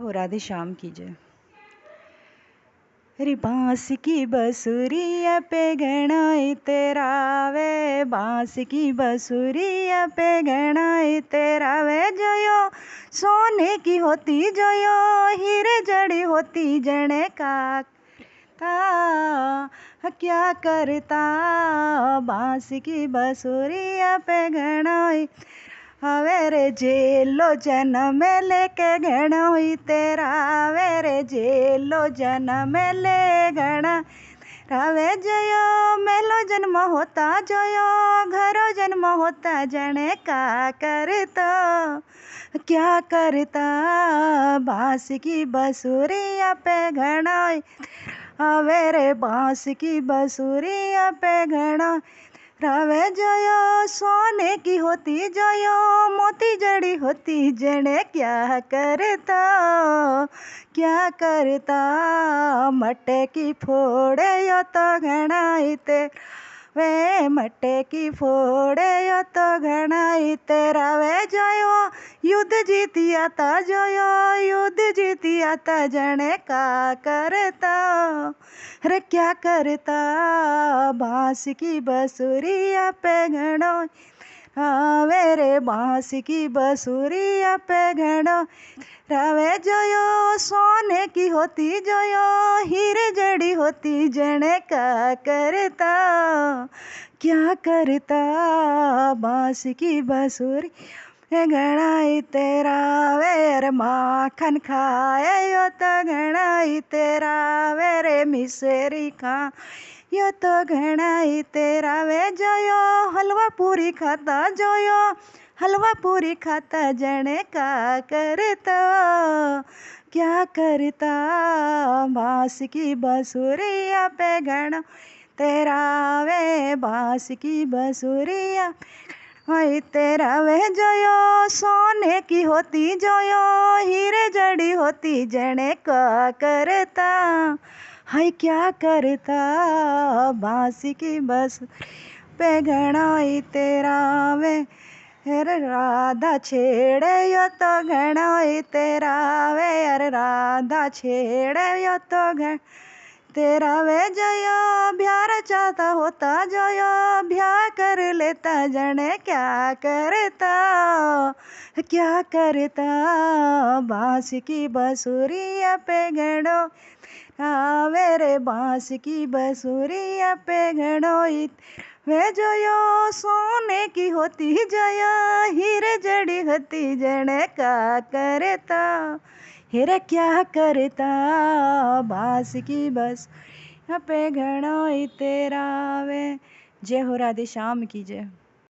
हो राधे श्याम की जय। रे बांस की बसुरिया पे गणाई तेरा वे, बांस की बसुरिया पे गणाई तेरा वे, जयो सोने की होती जयो हीरे जड़ी होती जने का था क्या करता। बांस की बसुरिया पे गणाई हवेरे जेलो जन्म लेके घना हुई तेरा वेरे जेलो जन्म ले घना रावे जयो मेलो जन्म होता जयो घरो जन्म होता जने का करता क्या करता। बांस की बसुरिया पे घना हवेरे बांस की बसुरिया पे घना रावे जयो सोने की होती जयो मोती जड़ी होती जने क्या करता मटे की फोड़े यो तो घनाई ते वे मटे की फोड़े यो तो घनाई तेरा वे जयो युद्ध जीतिया ता जयो युद्ध जीतिया ता जने का करता रे क्या करता। बांस की बसुरिया पे घड़ो वेरे बांस की बसुरिया पे घड़ो रावे जयो सोने की होती जयो हीरे जड़ी होती जने का करता क्या करता। बांस की बसुरी घड़ाई तेरा वेर माखन खाए यो तो घड़ाई तेरा वेरे मिसेरी खा यो तो घड़ाई तेरा वे जयो हलवा पूरी खाता जयो हलवा पूरी खाता जने का करता क्या करता। बांस की बसुरिया पे घड़ा तेरा वे बांस की बसुरिया हाय तेरा वे जयो सोने की होती जयो हीरे जड़ी होती जने का करता हाय क्या करता। बांस की बस पे घड़ाई तेरा वे अरे राधा छेड़े यो तो घड़ाई तेरा वे अरे राधा छेड़े यो तो घड़ तेरा वे जयो ब्याह चाहता होता जयो ब्याह कर लेता जने क्या करता बांस की बसुरिया पे घड़ो वेरे बांस की बसुरिया पे घड़ो वे जयो सोने की होती जयो हीरे जड़ी होती जने का करता हेरे क्या करता। बांस की बस पे घड़ो तेरा वे। जय हो राधे श्याम की जय।